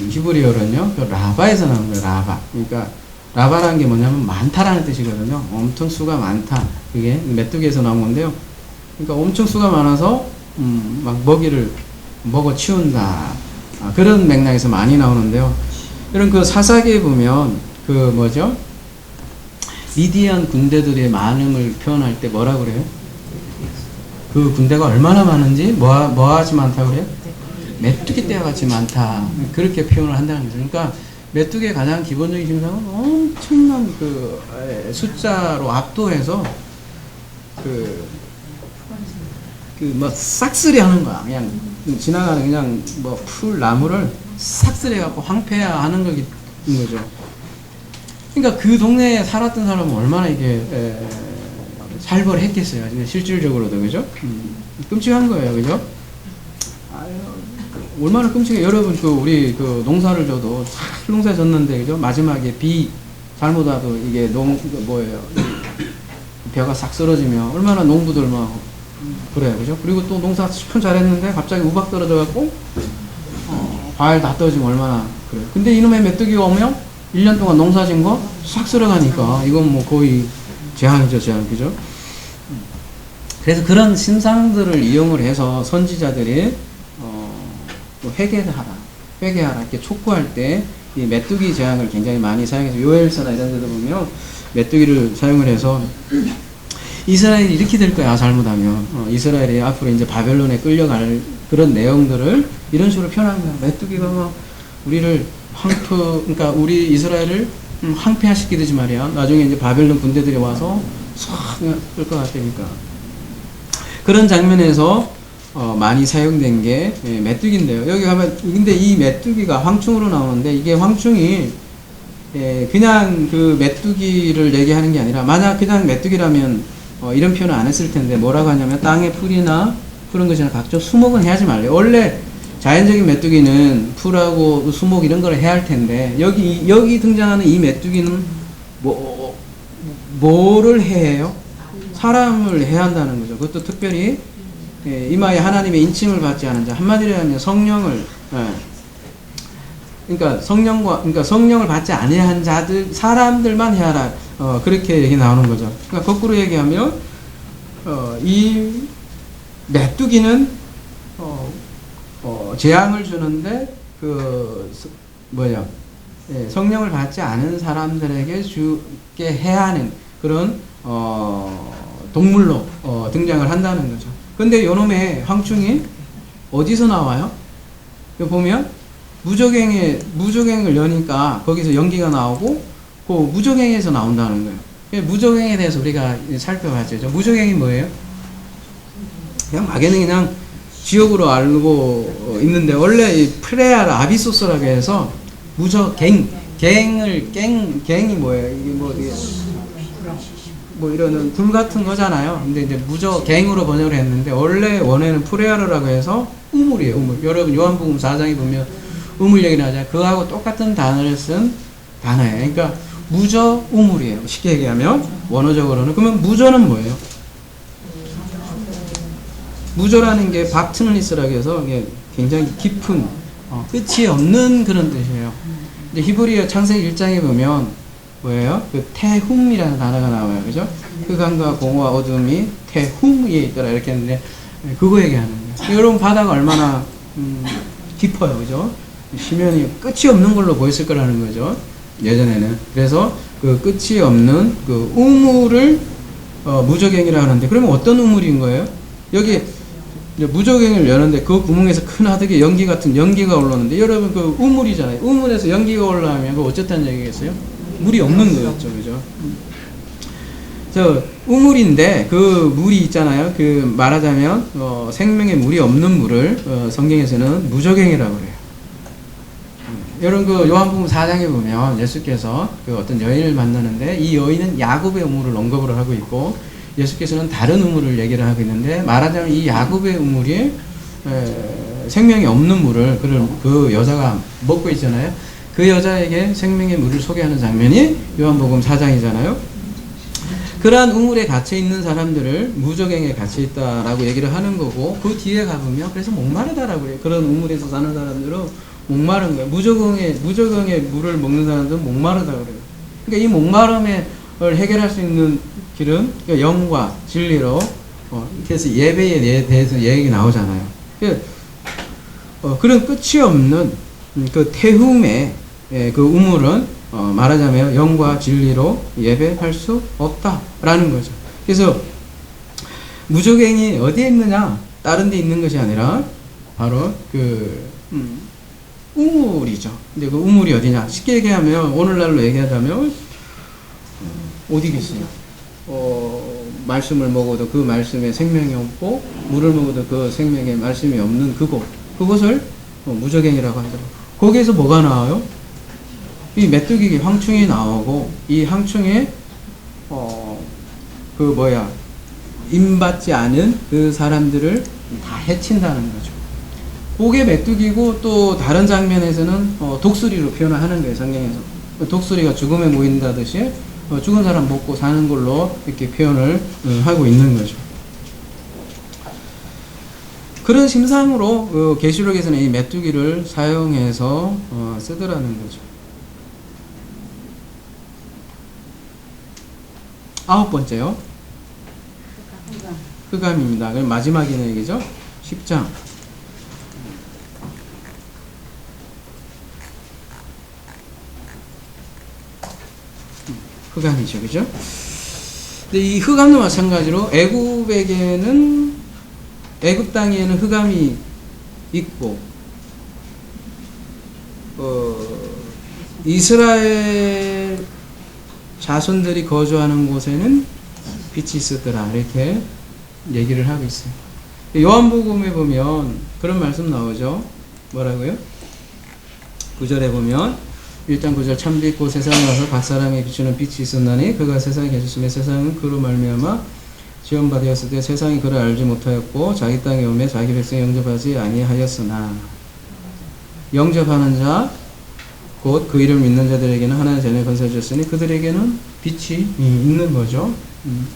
히브리어로는요 라바에서 나온 거예요. 라바. 그러니까 라바라는 게 뭐냐면 많다라는 뜻이거든요. 엄청 수가 많다. 그게 메뚜기에서 나온 건데요. 그러니까 엄청 수가 많아서 막 먹이를 먹어 치운다. 그런 맥락에서 많이 나오는데요. 이런 그 사사기에 보면 미디안 군대들의 많음을 표현할 때 뭐라고 그래요? 그 군대가 얼마나 많은지 뭐하지 많다고 그래요? 메뚜기 떼와 같이 많다. 그렇게 표현을 한다는 거죠. 그러니까 메뚜기의 가장 기본적인 증상은 엄청난 그 숫자로 압도해서 뭐 싹쓸이 하는 거야. 그냥 지나가는 그냥 뭐 풀 나무를 싹쓸이 해갖고 황폐화하는 거죠. 그러니까 그 동네에 살았던 사람은 얼마나 이게 살벌했겠어요. 실질적으로도 그죠? 끔찍한 거예요, 그죠? 얼마나 끔찍해. 여러분 우리 농사를 져도 잘 농사 졌는데 그죠? 마지막에 비 잘못 와도 이게 벼가 싹 쓰러지면 얼마나 농부들 막 그래요, 그죠? 그리고 또 농사 참 잘했는데 갑자기 우박 떨어져갖고 과일 다 떨어지면 얼마나 그래요. 근데 이놈의 메뚜기가 오면 1년 동안 농사 진 거 싹 쓸어가니까 이건 뭐 거의 재앙이죠, 재앙, 그죠? 그래서 그런 신상들을 이용을 해서 선지자들이 또 회개하라 이렇게 촉구할 때 이 메뚜기 재앙을 굉장히 많이 사용해서 요엘서나 이런 데도 보면 메뚜기를 사용을 해서 이스라엘이 이렇게 될 거야 잘못하면 이스라엘이 앞으로 이제 바벨론에 끌려갈 그런 내용들을 이런 식으로 표현합니다. 메뚜기가 막 우리를 그러니까 우리 이스라엘을 황폐화시키듯이 말이야. 나중에 이제 바벨론 군대들이 와서 싹 끌 것 같으니까 그런 장면에서 많이 사용된 게 메뚜기인데요. 여기 가면 근데 이 메뚜기가 황충으로 나오는데 이게 황충이 그냥 그 메뚜기를 얘기하는 게 아니라 만약 그냥 메뚜기라면 이런 표현을 안 했을 텐데 뭐라고 하냐면 땅에 풀이나 푸른 것이나 각종 수목은 해하지 말래요. 원래 자연적인 메뚜기는 풀하고 수목 이런 걸 해야 할 텐데 여기 등장하는 이 메뚜기는 뭐를 해요? 사람을 해야 한다는 거죠. 그것도 특별히 이마에 하나님의 인침을 받지 않은 자, 한마디로 하면 성령을 그러니까 성령을 받지 아니한 자들 사람들만 해야라. 그렇게 얘기 나오는 거죠. 그러니까 거꾸로 얘기하면 이 메뚜기는 재앙을 주는데 성령을 받지 않은 사람들에게 주게 해야 하는 그런 동물로 등장을 한다는 거죠. 근데 요놈의 황충이 어디서 나와요? 여기 보면 무적행을 여니까 거기서 연기가 나오고 그 무적행에서 나온다는 거예요. 무적행에 대해서 우리가 살펴봐야죠. 무적행이 뭐예요? 그냥 막연히 그냥 지옥으로 알고 있는데 원래 이 프레아라 아비소스라고 해서 무적갱 갱이 뭐예요? 이게 뭐 이런 불 같은 거잖아요. 근데 이제 무적갱으로 번역을 했는데 원래 원에는 프레아르라고 해서 우물이에요. 우물. 여러분 요한복음 4장에 보면 우물 얘기 나잖아요. 그거하고 똑같은 단어를 쓴 단어예요. 그러니까 무저 우물이에요. 쉽게 얘기하면 원어적으로는. 그러면 무저는 뭐예요? 무저라는 게 박트널리스라고 해서 이게 굉장히 깊은 끝이 없는 그런 뜻이에요. 이제 히브리어 창세기 1장에 보면 뭐예요? 그 태훔이라는 단어가 나와요. 그죠? 흑암과 공허와 어둠이 태훔 위에 있더라 이렇게 했는데 그거 얘기하는 거예요. 여러분 바다가 얼마나 깊어요. 그죠? 시면이 끝이 없는 걸로 보였을 거라는 거죠. 예전에는. 그래서 그 끝이 없는 그 우물을 무적행이라 하는데 그러면 어떤 우물인 거예요? 여기 무적행을 여는데 그 구멍에서 큰 하드게 연기 같은 연기가 올라오는데 여러분 그 우물이잖아요. 우물에서 연기가 올라오면 그 어쨌다는 얘기겠어요? 물이 없는 거였죠. 그죠? 저 우물인데 그 물이 있잖아요. 그 말하자면 생명의 물이 없는 물을 성경에서는 무적행이라고 그래요. 여러분 그 요한복음 4장에 보면 예수께서 그 어떤 여인을 만나는데 이 여인은 야곱의 우물을 언급을 하고 있고 예수께서는 다른 우물을 얘기를 하고 있는데 말하자면 이 야곱의 우물이 생명이 없는 물을 그 여자가 먹고 있잖아요. 그 여자에게 생명의 물을 소개하는 장면이 요한복음 4장이잖아요. 그러한 우물에 갇혀 있는 사람들을 무적행에 갇혀 있다라고 얘기를 하는 거고 그 뒤에 가보면 그래서 목마르다라고 그래요. 그런 우물에서 사는 사람들은 목마른 거예요. 무적행의 물을 먹는 사람들은 목마르다 그래요. 그러니까 이 목마름을 해결할 수 있는 길은 영과 진리로 그래서 예배에 대해서 얘기 나오잖아요. 그런 끝이 없는 그 태움의 그 우물은 말하자면 영과 진리로 예배할 수 없다라는 거죠. 그래서 무적행이 어디에 있느냐? 다른 데 있는 것이 아니라 바로 그 우물이죠. 근데 그 우물이 어디냐? 쉽게 얘기하면 오늘날로 얘기하자면 어디겠어요? 말씀을 먹어도 그 말씀에 생명이 없고 물을 먹어도 그 생명에 말씀이 없는 그곳을 무적행이라고 하죠. 거기에서 뭐가 나와요? 이 메뚜기 황충이 나오고 이 황충에 임받지 않은 그 사람들을 다 해친다는 거죠. 그게 메뚜기고 또 다른 장면에서는 독수리로 표현을 하는 거예요. 성경에서 독수리가 죽음에 모인다듯이 죽은 사람 먹고 사는 걸로 이렇게 표현을 하고 있는 거죠. 그런 심상으로 계시록에서는 이 메뚜기를 사용해서 쓰더라는 거죠. 9번째요. 흑암입니다. 그럼 마지막이네 얘기죠. 10장. 흑암이죠. 그죠? 근데 이 흑암도 마찬가지로 애굽 땅에는 흑암이 있고 이스라엘 자손들이 거주하는 곳에는 빛이 있었더라 이렇게 얘기를 하고 있어요. 요한복음에 보면 그런 말씀 나오죠. 뭐라고요? 9절에 보면 1장 9절 참 빛고 세상에 와서 각 사람에게 비추는 빛이 있었나니 그가 세상에 계셨으며 세상은 그로 말미암아 지원받았을 때 세상이 그를 알지 못하였고 자기 땅에 오매 자기 백성이 영접하지 아니하였으나 영접하는 자 곧 그 이름 믿는 자들에게는 하나님의 전에 건설 주셨으니 그들에게는 빛이 있는 거죠.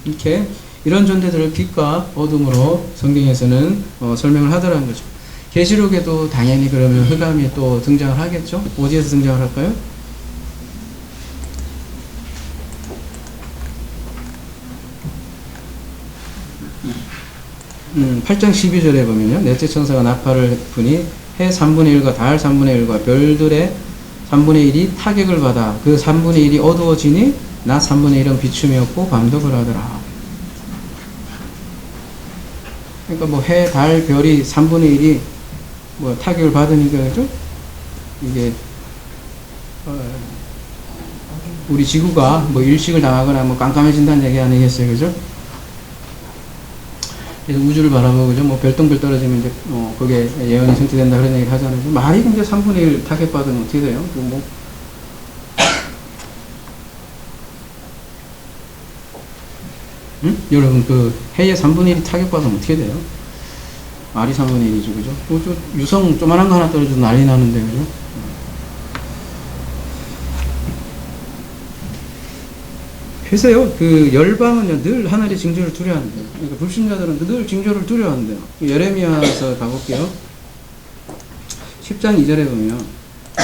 이렇게 이런 존재들을 빛과 어둠으로 성경에서는 설명을 하더라는 거죠. 계시록에도 당연히 그러면 흑암이 또 등장을 하겠죠. 어디에서 등장을 할까요? 8장 12절에 보면요. 넷째 천사가 나팔을 부니 해 3분의 1과 달 3분의 1과 별들의 3분의 1이 타격을 받아 그 3분의 1이 어두워지니 낮 3분의 1은 비춤이었고 밤도 그러하더라. 그러니까 뭐 해, 달, 별이 3분의 1이 뭐 타격을 받으니까, 그죠? 이게, 우리 지구가 뭐 일식을 당하거나 뭐 깜깜해진다는 얘기 아니겠어요, 그죠? 그래서 우주를 바라보고, 그죠? 뭐 별똥별 떨어지면 이제, 그게 예언이 성취된다 그런 얘기를 하잖아요. 말이 이제 3분의 1 타격받으면 어떻게 돼요? 뭐, 응? 여러분, 그, 해에 3분의 1이 타격받으면 어떻게 돼요? 말이 3분의 1이죠, 그죠? 유성 조만한 거 하나 떨어져도 난리 나는데, 그죠? 그래서요, 그 열방은요, 늘 하늘의 징조를 두려워한대요. 그러니까 불신자들은 늘 징조를 두려워한대요. 예레미야서 가볼게요. 10장 2절에 보면,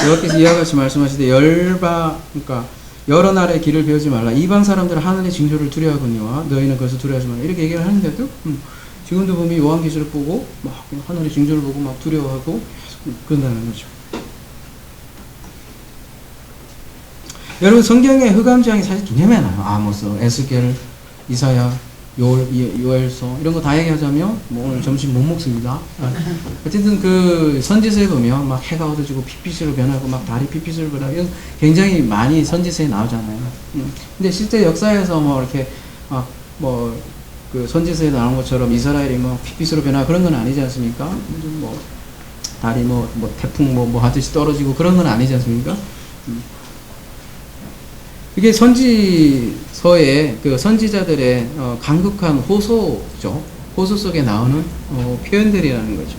여호와께서 이와 같이 말씀하시되, 그러니까, 여러 나라의 길을 배우지 말라. 이방 사람들은 하늘의 징조를 두려워하거니와 너희는 그것을 두려워하지 말라. 이렇게 얘기를 하는데도, 지금도 보면 요한계시를 보고, 막 하늘의 징조를 보고 막 두려워하고, 그런다는 거죠. 여러분, 성경의 흑암지향이 사실 굉장히 많아요. 아모스, 에스겔, 이사야, 요엘서 이런 거 다 얘기하자면 뭐 오늘 점심 못 먹습니다. 어쨌든 그 선지서에 보면 막 해가 어두워지고 핏빛으로 변하고 막 달이 핏빛으로 변하고 이런 굉장히 많이 선지서에 나오잖아요. 근데 실제 역사에서 뭐 이렇게 뭐 그 선지서에 나온 것처럼 이스라엘이 뭐 핏빛으로 변하고 그런 건 아니지 않습니까? 뭐 달이 뭐 태풍 뭐 하듯이 떨어지고 그런 건 아니지 않습니까? 이게 선지서의 그 선지자들의 간극한 호소죠. 호소 속에 나오는 표현들이라는 거죠.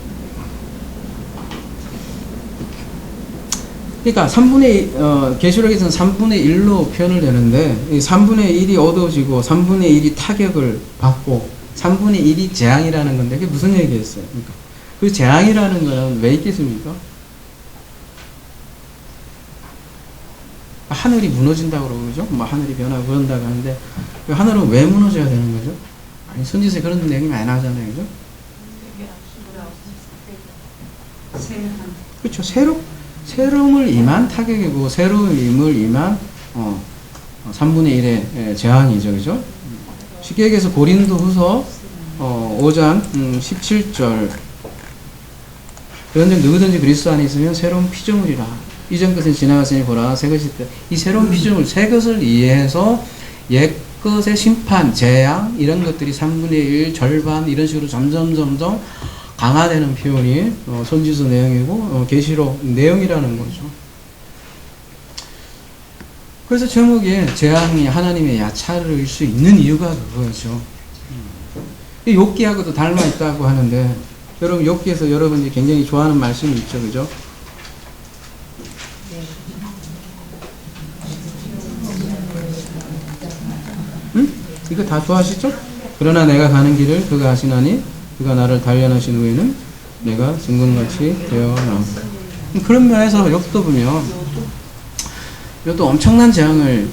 그러니까 3분의 계시록에서는 3분의 1로 표현을 되는데 이 3분의 1이 어두워지고 3분의 1이 타격을 받고 3분의 1이 재앙이라는 건데 그게 무슨 얘기겠어요? 그러니까 그 재앙이라는 거는 왜 있겠습니까? 하늘이 무너진다고 그러죠? 뭐 하늘이 변하고 그런다고 하는데 그 하늘은 왜 무너져야 되는 거죠? 아니 선지서에 그런 내용이 많이 나오잖아요, 그죠? 그렇죠. 새로움을 임한 타격이고 새로움을 임한 3분의 1의 재앙이죠, 그죠? 쉽게 얘기해서 고린도후서 5장 17절 그런데 누구든지 그리스도 안에 있으면 새로운 피조물이라. 이전 것은 지나갔으니 보라 새 것이 있다. 이 새로운 피조물, 새 것을 이해해서 옛 것의 심판, 재앙 이런 것들이 3분의 1, 절반 이런 식으로 점점 강화되는 표현이 선지서 내용이고 계시록 내용이라는 거죠. 그래서 제목에 재앙이 하나님의 야차를 수 있는 이유가 그거죠. 욥기하고도 닮아 있다고 하는데 여러분 욥기에서 여러분이 굉장히 좋아하는 말씀이 있죠, 그죠? 이거 다 좋아하시죠? 그러나 내가 가는 길을 그가 아시나니 그가 나를 단련하신 후에는 내가 증거같이 되어 나온다. 그런 면에서 욥도 보면 욥도 엄청난 재앙을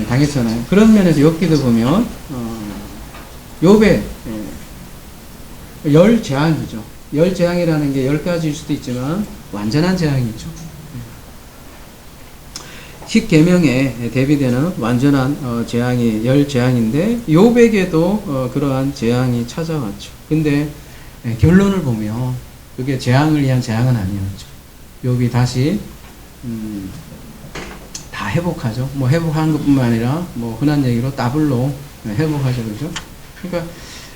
당했잖아요. 그런 면에서 욥기도 보면 욥의 열 재앙이죠. 열 재앙이라는 게 10가지일 수도 있지만 완전한 재앙이죠. 10계명에 대비되는 완전한 재앙이 열 재앙인데 욥에게도 그러한 재앙이 찾아왔죠. 근데 결론을 보면 그게 재앙을 위한 재앙은 아니었죠. 욥이 다시 다 회복하죠. 뭐 회복하는 것뿐만 아니라 뭐 흔한 얘기로 더블로 회복하죠, 그죠? 그러니까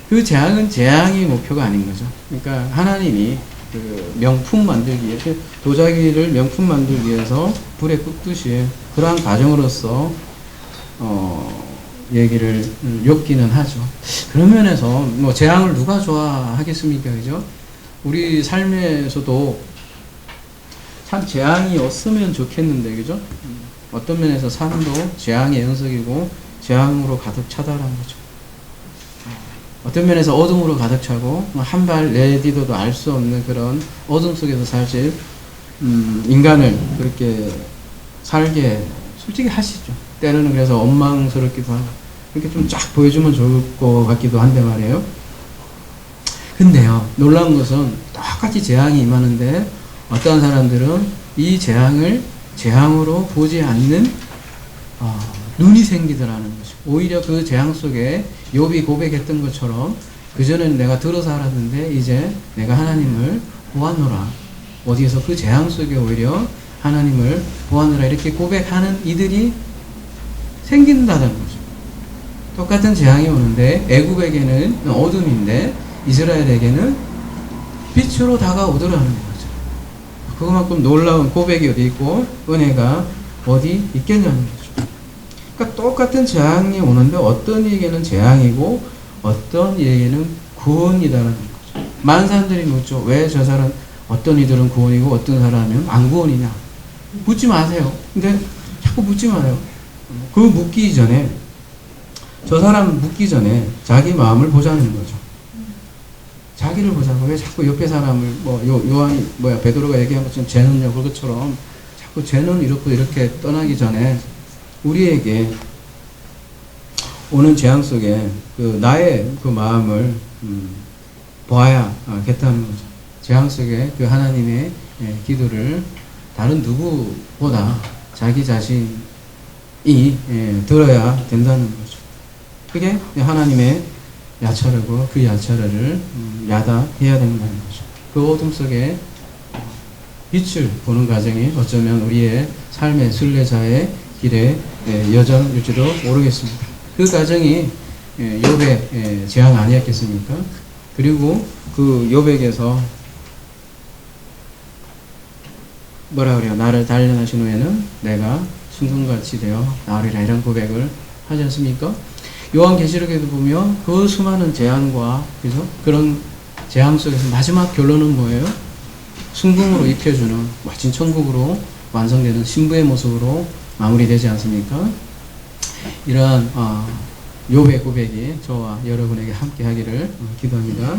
그 재앙은 재앙이 목표가 아닌 거죠. 그러니까 하나님이 그 명품 만들기 위해 도자기를 명품 만들기 위해서 불에 굽듯이 그러한 과정으로서 얘기를 욥기는 하죠. 그런 면에서 뭐 재앙을 누가 좋아하겠습니까, 그죠? 우리 삶에서도 참 재앙이 없으면 좋겠는데, 그죠? 어떤 면에서 삶도 재앙의 연속이고 재앙으로 가득 차다라는 거죠. 어떤 면에서 어둠으로 가득 차고 한 발 내디뎌도 알 수 없는 그런 어둠 속에서 사실 인간을 그렇게 살게 솔직히 하시죠. 때로는 그래서 원망스럽기도 하고 이렇게 좀 쫙 보여주면 좋을 것 같기도 한데 말이에요. 근데요, 놀라운 것은 똑같이 재앙이 임하는데 어떠한 사람들은 이 재앙을 재앙으로 보지 않는 눈이 생기더라는 거죠. 오히려 그 재앙 속에 욥이 고백했던 것처럼 그전에는 내가 들어서 알았는데 이제 내가 하나님을 보았노라. 어디에서 그 재앙 속에 오히려 하나님을 보았노라 이렇게 고백하는 이들이 생긴다는 거죠. 똑같은 재앙이 오는데 애굽에게는 어둠인데 이스라엘에게는 빛으로 다가오더라는 거죠. 그만큼 놀라운 고백이 어디 있고 은혜가 어디 있겠냐는 거죠. 그러니까 똑같은 재앙이 오는데 어떤 이에게는 재앙이고 어떤 이에게는 구원이다라는 거죠. 많은 사람들이 묻죠. 왜 저 사람 어떤 이들은 구원이고 어떤 사람은 안 구원이냐. 묻지 마세요. 근데 자꾸 묻지 마요. 그 묻기 전에 저 사람 묻기 전에 자기 마음을 보자는 거죠. 자기를 보자고. 왜 자꾸 옆에 사람을 요한이 베드로가 얘기한 것처럼 죄는요 그것처럼 자꾸 죄는 이렇게 떠나기 전에 우리에게 오는 재앙 속에 그 나의 그 마음을 보아야겠다는 거죠. 재앙 속에 그 하나님의 기도를 다른 누구보다 자기 자신이 들어야 된다는 거죠. 그게 하나님의 야차르고 그 야차르를 야다해야 된다는 거죠. 그 어둠 속에 빛을 보는 과정이 어쩌면 우리의 삶의 순례자의 길에 여정일지도 모르겠습니다. 그 과정이 욥의 재앙 아니었겠습니까? 그리고 그 욥에게서 뭐라 그래요? 나를 단련하신 후에는 내가 순금같이 되어 나으리라 이런 고백을 하지 않습니까? 요한계시록에도 보면 그 수많은 재앙과 그죠? 그런 재앙 속에서 마지막 결론은 뭐예요? 순금으로 입혀주는 멋진 천국으로 완성되는 신부의 모습으로 마무리되지 않습니까? 이러한 욥의 고백이 저와 여러분에게 함께 하기를 기도합니다.